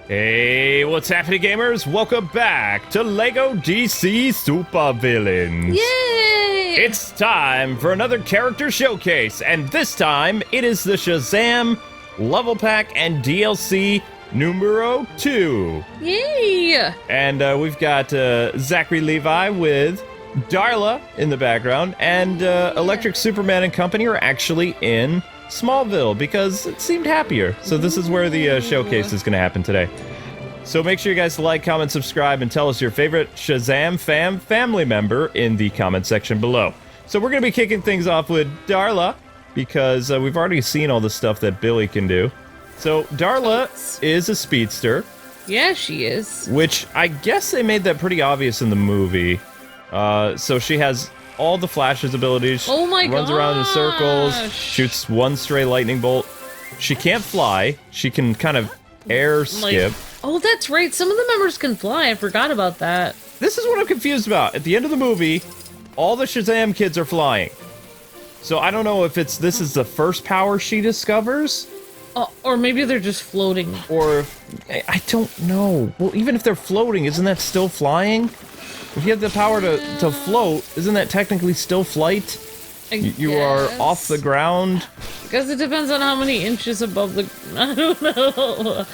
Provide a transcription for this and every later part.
Hey, what's happening, gamers? Welcome back to LEGO DC Supervillains. Yay! It's time for another character showcase, and this time it is the Shazam level pack and DLC numero 2. Yay! And we've got Zachary Levi with Darla in the background, and Electric Superman and company are actually in Smallville because it seemed happier. So this is where the showcase is going to happen today. So make sure you guys like, comment, subscribe, and tell us your favorite Shazam family member in the comment section below. So we're going to be kicking things off with Darla because we've already seen all the stuff that Billy can do. So Darla is a speedster. Yeah, she is. Which I guess they made that pretty obvious in the movie. So she has all the Flash's abilities. Oh my runs around in circles, shoots one stray lightning bolt. She can't fly. She can kind of air skip. Oh, that's right. Some of the members can fly. I forgot about that. This is what I'm confused about. At the end of the movie, all the Shazam kids are flying. So I don't know if this is the first power she discovers. Or maybe they're just floating. Or, I don't know. Well, even if they're floating, isn't that still flying? If you have the power to float, isn't that technically still flight? You are off the ground. Because it depends on how many inches above the... I don't know.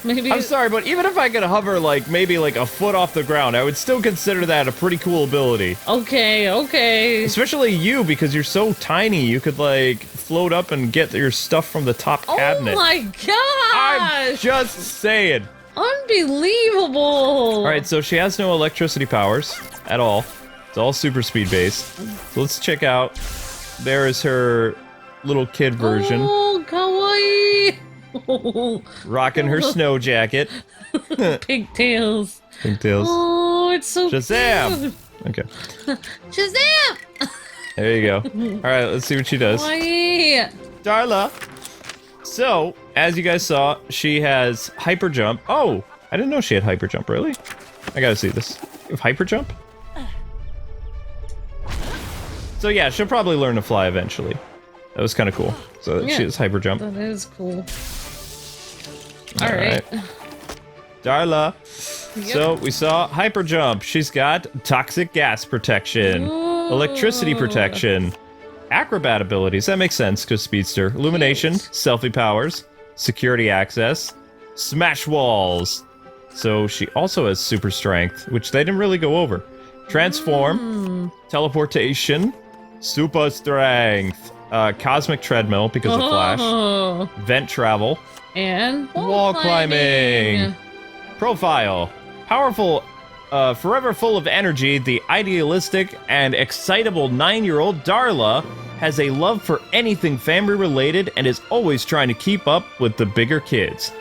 Maybe... I'm sorry, but even if I could hover maybe a foot off the ground, I would still consider that a pretty cool ability. Okay. Especially you, because you're so tiny, you could float up and get your stuff from the top cabinet. Oh my gosh! I'm just saying. Unbelievable! Alright, so she has no electricity powers at all. It's all super speed based. So let's check out. There is her little kid version. Oh, kawaii! Rocking her snow jacket. Pigtails. Pigtails. Oh, it's so Shazam! cute. Okay. Shazam! There you go. Alright, let's see what she does. Kawaii! Darla. So, as you guys saw, she has hyper jump. Oh, I didn't know she had hyper jump, really? I gotta see this. You have hyper jump? So yeah, she'll probably learn to fly eventually. That was kind of cool. So yeah, she has hyper jump. That is cool. Alright. Darla. Yep. So we saw hyper jump. She's got toxic gas protection, electricity protection, acrobat abilities. That makes sense because speedster. Illumination, selfie powers, security access, smash walls. So she also has super strength, which they didn't really go over. Transform, teleportation, super strength, cosmic treadmill because of Flash, vent travel, and wall climbing. Profile, powerful, forever full of energy, the idealistic and excitable 9-year-old Darla has a love for anything family related and is always trying to keep up with the bigger kids.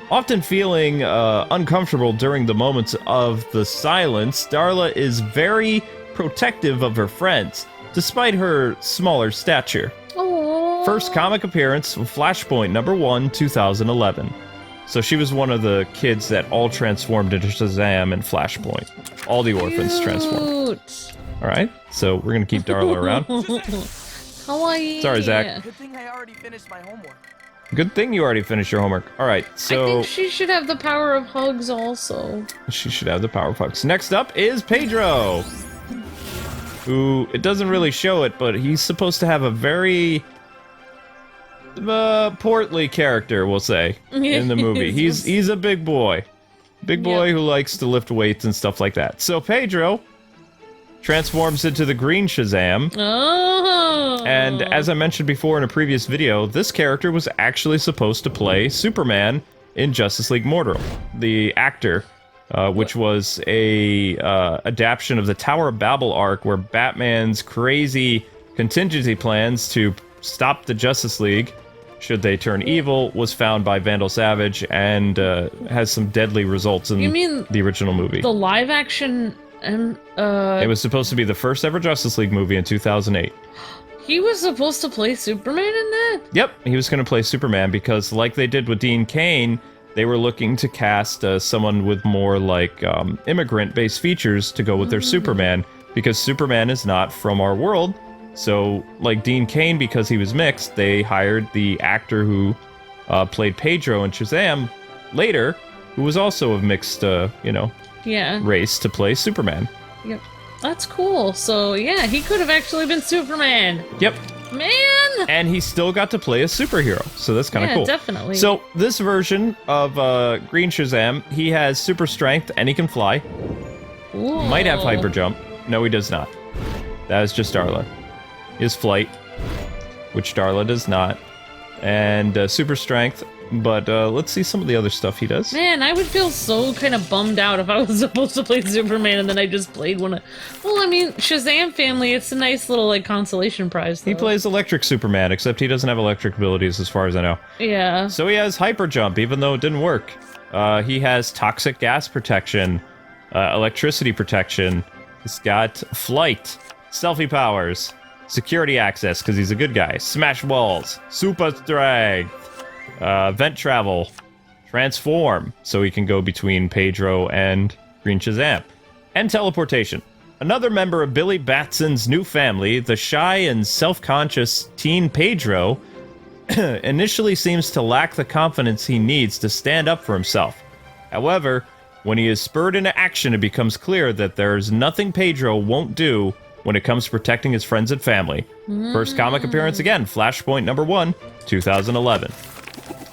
Often feeling uncomfortable during the moments of the silence, Darla is very protective of her friends, despite her smaller stature. Aww. First comic appearance, Flashpoint #1, 2011. So she was one of the kids that all transformed into Shazam and Flashpoint. All the orphans transformed. Alright, so we're gonna keep Darla around. Kawaii. Sorry, Zach. Good thing I already finished my homework. Good thing you already finished your homework. Alright, so... I think she should have the power of hugs also. She should have the power of hugs. Next up is Pedro. Who, it doesn't really show it, but he's supposed to have a very... portly character, we'll say, in the movie. He's a big boy. Big boy who likes to lift weights and stuff like that. So Pedro transforms into the green Shazam. Oh. And as I mentioned before in a previous video, this character was actually supposed to play Superman in Justice League Mortal. The actor, which was a adaptation of the Tower of Babel arc where Batman's crazy contingency plans to stop the Justice League should they turn evil was found by Vandal Savage and has some deadly results in the original movie. The live action it was supposed to be the first ever Justice League movie in 2008. He was supposed to play Superman in that? Yep, he was going to play Superman because like they did with Dean Cain, they were looking to cast someone with more immigrant-based features to go with their Superman because Superman is not from our world. So, like Dean Cain, because he was mixed, they hired the actor who played Pedro in Shazam later who was also of mixed, Yeah. race to play Superman. Yep. That's cool. So, yeah, he could have actually been Superman. Yep. Man! And he still got to play a superhero, so that's kind of cool. Yeah, definitely. So this version of Green Shazam, he has super strength and he can fly. Ooh. Might have hyper jump. No, he does not. That is just Darla. His flight, which Darla does not, and super strength. But let's see some of the other stuff he does. Man, I would feel so kind of bummed out if I was supposed to play Superman and then I just played one of... Well, I mean, Shazam family, it's a nice little, like, consolation prize, though. He plays electric Superman, except he doesn't have electric abilities as far as I know. Yeah. So he has hyper jump, even though it didn't work. He has toxic gas protection, electricity protection. He's got flight, selfie powers, security access, because he's a good guy, smash walls, super strength, vent travel, transform, so he can go between Pedro and Green Shazam, and teleportation. Another member of Billy Batson's new family, the shy and self-conscious teen Pedro, initially seems to lack the confidence he needs to stand up for himself. However, when he is spurred into action, it becomes clear that there's nothing Pedro won't do when it comes to protecting his friends and family. First comic appearance again, Flashpoint #1, 2011.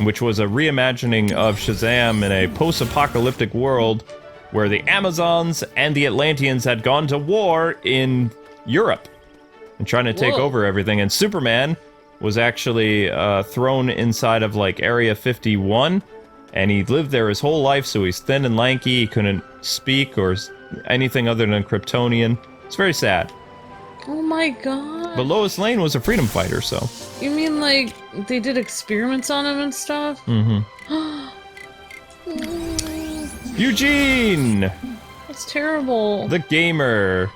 Which was a reimagining of Shazam in a post-apocalyptic world where the Amazons and the Atlanteans had gone to war in Europe and trying to take over everything. And Superman was actually thrown inside of, like, Area 51, and he lived there his whole life, so he's thin and lanky, he couldn't speak or anything other than Kryptonian. It's very sad. Oh my god. But Lois Lane was a freedom fighter, so... You mean, like, they did experiments on him and stuff? Mm-hmm. Eugene! That's terrible. The gamer.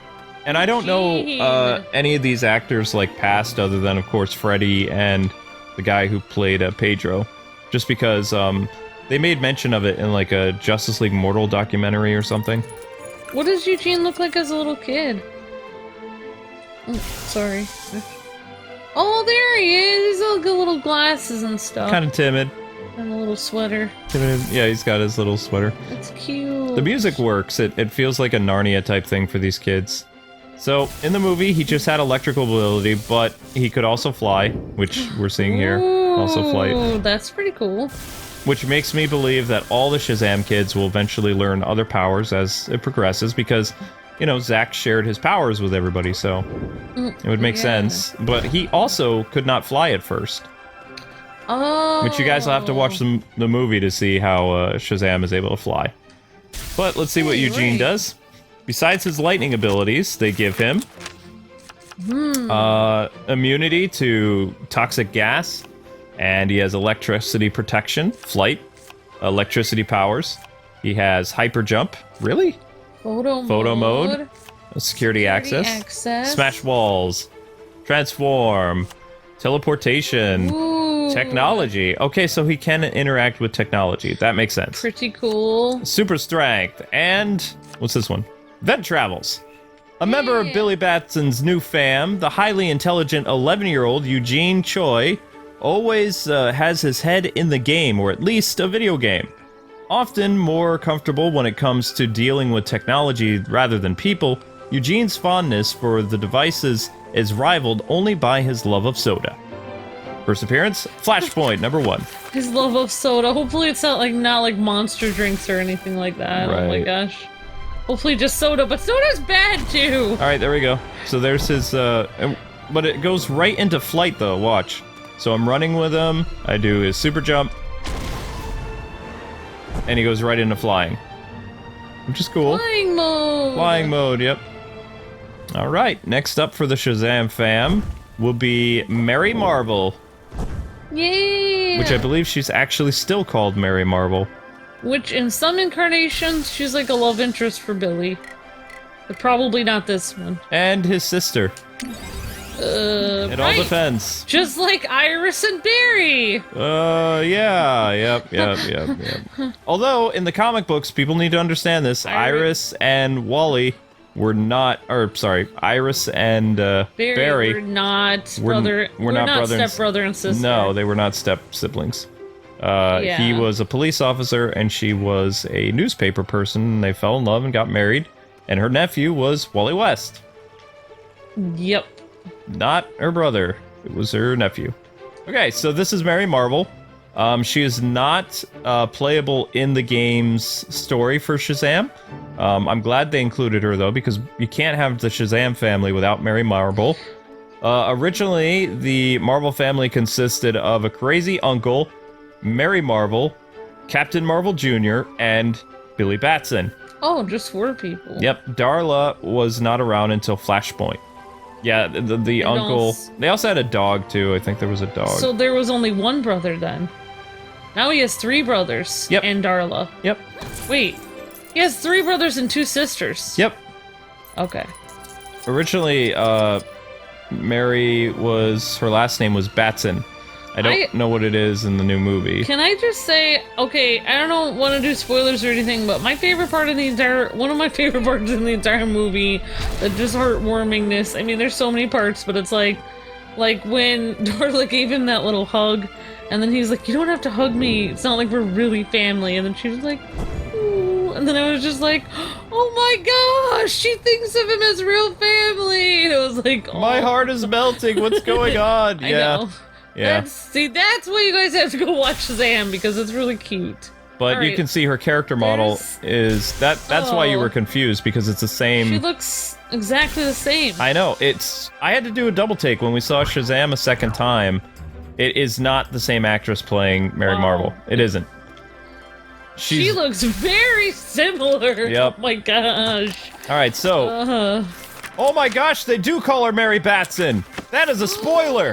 And I don't know any of these actors, like, past, other than, of course, Freddy and the guy who played Pedro. Just because they made mention of it in, like, a Justice League Mortal documentary or something. What does Eugene look like as a little kid? Oh, sorry. Oh, there he is! He's got little glasses and stuff. Kind of timid. And a little sweater. Yeah, he's got his little sweater. That's cute. The music works. It feels like a Narnia type thing for these kids. So, in the movie, he just had electrical ability, but he could also fly, which we're seeing here. Also flight. Oh, that's pretty cool. Which makes me believe that all the Shazam kids will eventually learn other powers as it progresses, because, you know, Zach shared his powers with everybody, so it would make sense. But he also could not fly at first. Oh. Which you guys will have to watch the movie to see how Shazam is able to fly. But let's see what Eugene does. Besides his lightning abilities, they give him immunity to toxic gas, and he has electricity protection, flight, electricity powers. He has hyper jump. Really? Photo mode. Security access. Smash walls. Transform. Teleportation. Technology. Okay, so he can interact with technology. That makes sense. Pretty cool. Super strength. And what's this one? Vent travels. A member of Billy Batson's new fam, the highly intelligent 11-year-old Eugene Choi, always has his head in the game, or at least a video game. Often more comfortable when it comes to dealing with technology rather than people, Eugene's fondness for the devices is rivaled only by his love of soda. First appearance, Flashpoint #1. His love of soda. Hopefully it's not like monster drinks or anything like that. Right. Oh my gosh. Hopefully just soda, but soda's bad too. All right, there we go. So there's his, but it goes right into flight though, watch. So I'm running with him, I do his super jump, and he goes right into flying. Which is cool. Flying mode! Flying mode, yep. Alright, next up for the Shazam fam will be Mary Marvel. Yeah! Which I believe she's actually still called Mary Marvel. Which, in some incarnations, she's like a love interest for Billy. But probably not this one. And his sister. It all depends. Just like Iris and Barry! Yeah, yep. Although, in the comic books, people need to understand this. Iris and Wally were not, Iris and Barry were not brother. We're not stepbrother and sister. No, they were not step siblings. He was a police officer and she was a newspaper person, and they fell in love and got married. And her nephew was Wally West. Yep. Not her brother. It was her nephew. Okay, so this is Mary Marvel. She is not playable in the game's story for Shazam. I'm glad they included her, though, because you can't have the Shazam family without Mary Marvel. Originally, the Marvel family consisted of a crazy uncle, Mary Marvel, Captain Marvel Jr., and Billy Batson. Oh, just 4 people. Yep, Darla was not around until Flashpoint. Yeah, the uncle... They also had a dog, too. I think there was a dog. So there was only 1 brother, then. Now he has 3 brothers. Yep. And Darla. Yep. Wait. He has 3 brothers and 2 sisters. Yep. Okay. Originally, Mary was... Her last name was Batson. I don't know what it is in the new movie. Can I just say, okay, I don't want to do spoilers or anything, but my favorite part of the entire... One of my favorite parts in the entire movie, the just heartwarmingness. I mean, there's so many parts, but it's like when Darla gave him that little hug, and then he's like, you don't have to hug me. It's not like we're really family. And then she was like, ooh. And then I was just like, oh my gosh, she thinks of him as real family. And it was like, oh. My heart is melting. What's going on? Yeah. I know. Yeah. That's why you guys have to go watch Shazam, because it's really cute. But you can see her character model is... That's why you were confused, because it's the same... She looks exactly the same. I know. I had to do a double take when we saw Shazam a second time. It is not the same actress playing Mary Marvel. It isn't. She looks very similar. Yep. Oh my gosh. Alright, so... Oh my gosh, they do call her Mary Batson! That is a spoiler!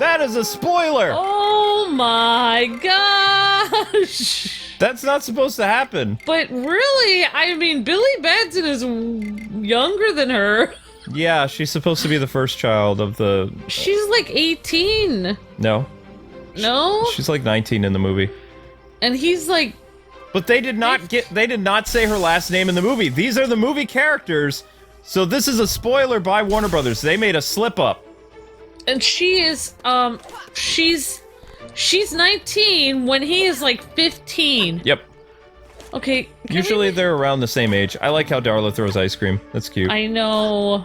That is a spoiler! Oh my gosh! That's not supposed to happen. But really, I mean, Billy Batson is younger than her. Yeah, she's supposed to be the first child of the... She's like 18. No. No? She's like 19 in the movie. And he's like... But they did not say her last name in the movie. These are the movie characters. So this is a spoiler by Warner Brothers. They made a slip up. And she is, she's 19 when he is like 15. Yep. Okay. Usually they're around the same age. I like how Darla throws ice cream. That's cute. I know.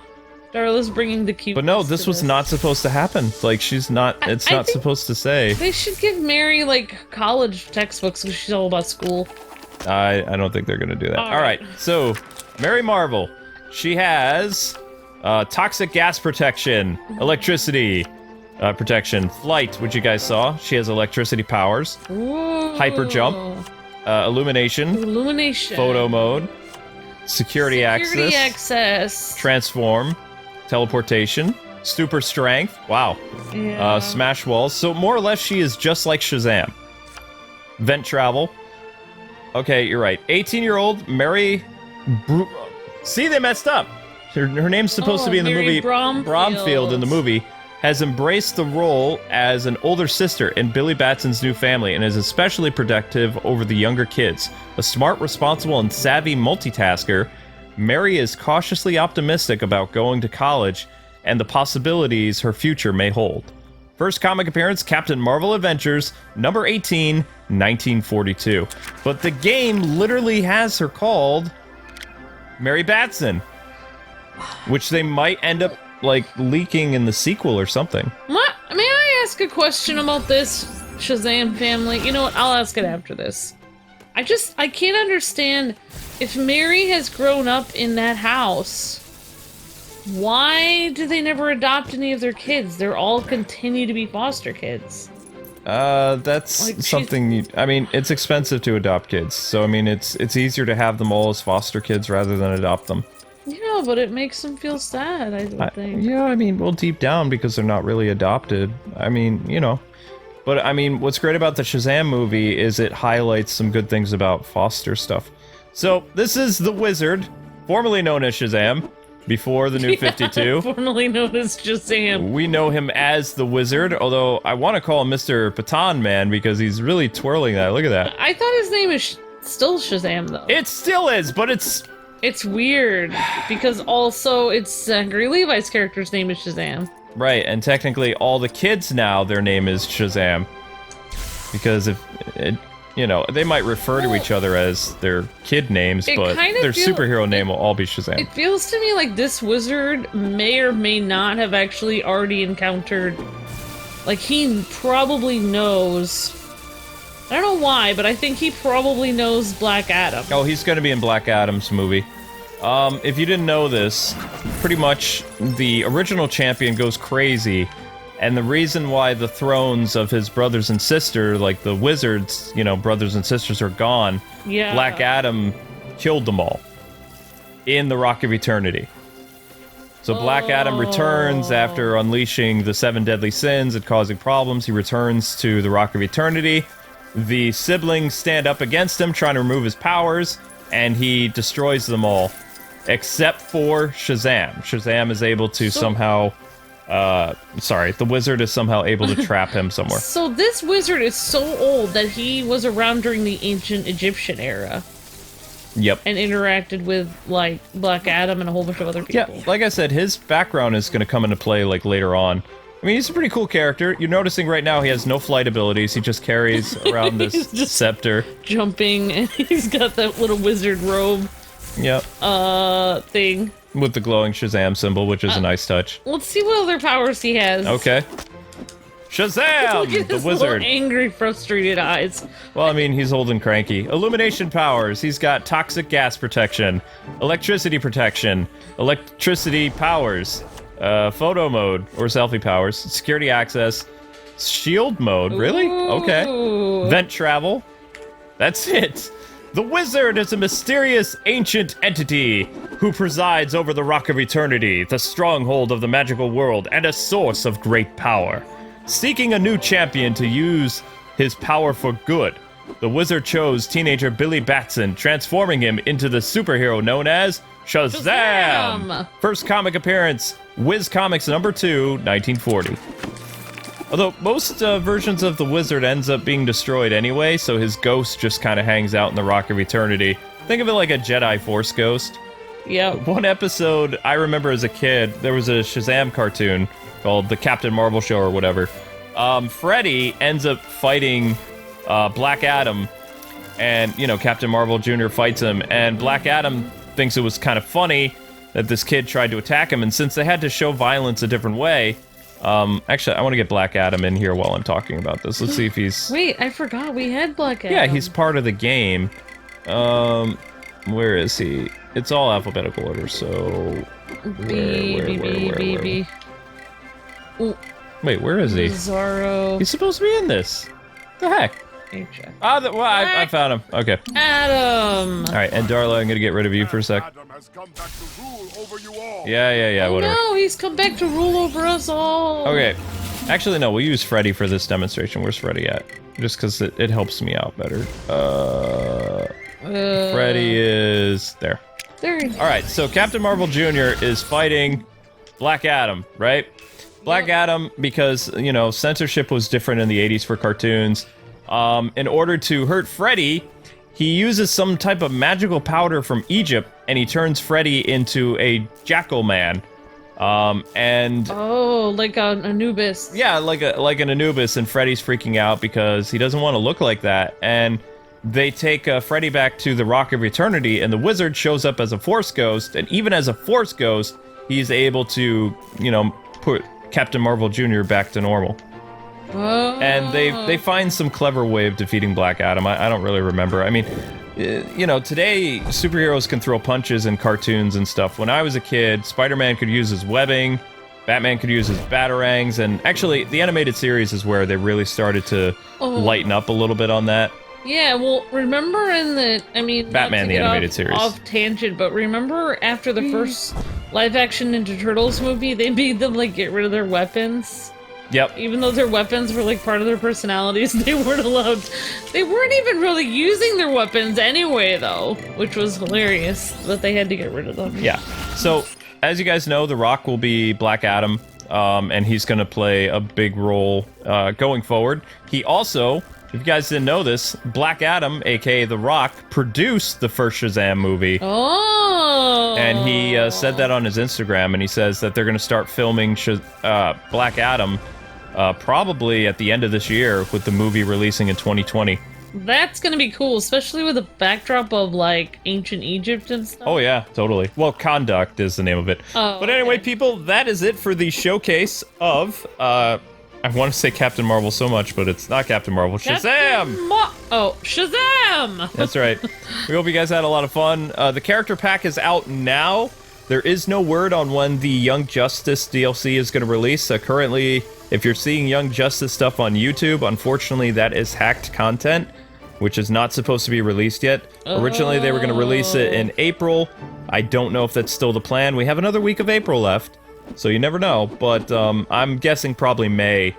Darla's bringing the cute. But no, this was not supposed to happen. Like, she's not, it's not supposed to say. They should give Mary, like, college textbooks because she's all about school. I don't think they're gonna do that. All right, so, Mary Marvel. She has toxic gas protection, electricity protection, flight, which you guys saw. She has electricity powers, hyper jump, illumination, photo mode, security access, transform, teleportation, super strength. Wow. Yeah. Smash walls. So more or less, she is just like Shazam. Vent travel. Okay, you're right. 18-year-old Mary. See, they messed up. Her name's supposed to be in the Mary movie. Bromfield in the movie has embraced the role as an older sister in Billy Batson's new family and is especially protective over the younger kids. A smart, responsible, and savvy multitasker, Mary is cautiously optimistic about going to college and the possibilities her future may hold. First comic appearance, Captain Marvel Adventures, number 18, 1942. But the game literally has her called Mary Batson, which they might end up, like, leaking in the sequel or something. What? May I ask a question about this Shazam family? You know what? I'll ask it after this. I can't understand if Mary has grown up in that house. Why do they never adopt any of their kids? They're all continue to be foster kids. That's like, something I mean, it's expensive to adopt kids, so I mean, it's easier to have them all as foster kids rather than adopt them. Yeah, but it makes them feel sad, I would think. Yeah, I mean, well, deep down, because they're not really adopted. I mean, you know. But, I mean, what's great about the Shazam movie is it highlights some good things about foster stuff. So, this is the Wizard, formerly known as Shazam, before the New 52. Formerly known as Shazam. We know him as the Wizard, although I want to call him Mr. Patan Man because he's really twirling that. Look at that. I thought his name is still Shazam, though. It still is, but it's... It's weird, because also it's Zachary Levi's character's name is Shazam. Right, and technically all the kids now, their name is Shazam. because if it, you know, they might refer to each other as their kid names, but their superhero name will all be Shazam. It feels to me like this wizard may or may not have actually already encountered, like, he probably knows, I don't know why, but I think he probably knows Black Adam. Oh, he's gonna be in Black Adam's movie. If you didn't know this, pretty much the original champion goes crazy, and the reason why the thrones of his brothers and sister, like the wizards, you know, brothers and sisters are gone, Yeah. Black Adam killed them all in the Rock of Eternity. So Black Adam returns after unleashing the 7 deadly sins and causing problems. He returns to the Rock of Eternity. The siblings stand up against him, trying to remove his powers, and he destroys them all, except for Shazam. Shazam is able to somehow... the wizard is somehow able to trap him somewhere. So this wizard is so old that he was around during the ancient Egyptian era. Yep. And interacted with, like, Black Adam and a whole bunch of other people. Yeah, like I said, his background is going to come into play, like, later on. I mean, he's a pretty cool character. You're noticing right now he has no flight abilities. He just carries around this scepter. Jumping, and he's got that little wizard robe. Yep. Thing. With the glowing Shazam symbol, which is a nice touch. Let's see what other powers he has. Okay. Shazam! Look at The his wizard. little angry, frustrated eyes. Well, I mean, he's old and cranky. Illumination powers. He's got toxic gas protection, electricity protection, electricity powers, photo mode, or selfie powers, security access, shield mode. Really? Okay. Ooh. Vent travel. That's it. The wizard is a mysterious ancient entity who presides over the Rock of Eternity, the stronghold of the magical world, and a source of great power. Seeking a new champion to use his power for good, the wizard chose teenager Billy Batson, transforming him into the superhero known as Shazam! Shazam! First comic appearance, Wiz Comics #2, 1940. Although most versions of the wizard ends up being destroyed anyway, so his ghost just kind of hangs out in the Rock of Eternity. Think of it like a Jedi Force ghost. Yep. One episode I remember as a kid, there was a Shazam cartoon called The Captain Marvel Show or whatever. Freddy ends up fighting Black Adam, and, you know, Captain Marvel Jr. fights him, and Black Adam thinks it was kind of funny that this kid tried to attack him, and since they had to show violence a different way, actually, I want to get Black Adam in here while I'm talking about this. Let's see if he's... Wait, I forgot we had Black Adam. Yeah, he's part of the game. Where is he? It's all alphabetical order, so... B. Wait, where is he? Zorro. He's supposed to be in this. The heck? I found him. Okay. Adam! Alright, and Darla, I'm gonna get rid of you for a sec. Adam has come back to rule over you all. Yeah, whatever. No, he's come back to rule over us all. Okay. Actually, no, we'll use Freddy for this demonstration. Where's Freddy at? Just because it helps me out better. Freddy is there. There he is. Alright, so Captain Marvel Jr. is fighting Black Adam, right? Black Adam, because, you know, censorship was different in the 80s for cartoons. In order to hurt Freddy, he uses some type of magical powder from Egypt, and he turns Freddy into a jackal man. And... Oh, like an Anubis. Yeah, like an Anubis, and Freddy's freaking out because he doesn't want to look like that. And they take Freddy back to the Rock of Eternity, and the wizard shows up as a Force Ghost, and even as a Force Ghost, he's able to, you know, put Captain Marvel Jr. back to normal. Oh. And they find some clever way of defeating Black Adam. I don't really remember. I mean, you know, today superheroes can throw punches in cartoons and stuff. When I was a kid, Spider-Man could use his webbing, Batman could use his batarangs, and actually the animated series is where they really started to lighten up a little bit on that. Yeah, well, remember in the, I mean, Batman the animated series. Off tangent, but remember after the first live-action Ninja Turtles movie, they made them, like, get rid of their weapons? Yep. Even though their weapons were, like, part of their personalities, they weren't allowed, they weren't even really using their weapons anyway, though, which was hilarious that they had to get rid of them. Yeah. So, as you guys know, The Rock will be Black Adam, and he's going to play a big role going forward. He also... If you guys didn't know this, Black Adam, aka The Rock, produced the first Shazam movie. Oh! And he said that on his Instagram, and he says that they're going to start filming Black Adam probably at the end of this year with the movie releasing in 2020. That's gonna be cool, especially with a backdrop of like ancient Egypt and stuff. Oh yeah, totally. Well, Conduct is the name of it. Oh, but anyway, okay. people, that is it for the showcase of, I want to say Captain Marvel so much, but it's not Captain Marvel. Shazam! Shazam! That's right. We hope you guys had a lot of fun. The character pack is out now. There is no word on when the Young Justice DLC is going to release. Currently, if you're seeing Young Justice stuff on YouTube, unfortunately, that is hacked content, which is not supposed to be released yet. Originally, they were going to release it in April. I don't know if that's still the plan. We have another week of April left, so you never know. But I'm guessing probably May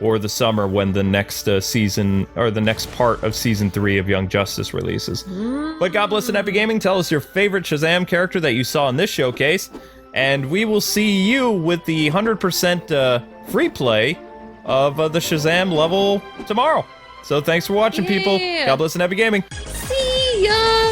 or the summer when the next season, or the next part of Season 3 of Young Justice releases. But God bless and Epic Gaming. Tell us your favorite Shazam character that you saw in this showcase, and we will see you with the 100% free play of the Shazam level tomorrow. So thanks for watching, people. God bless and Epic Gaming. See ya!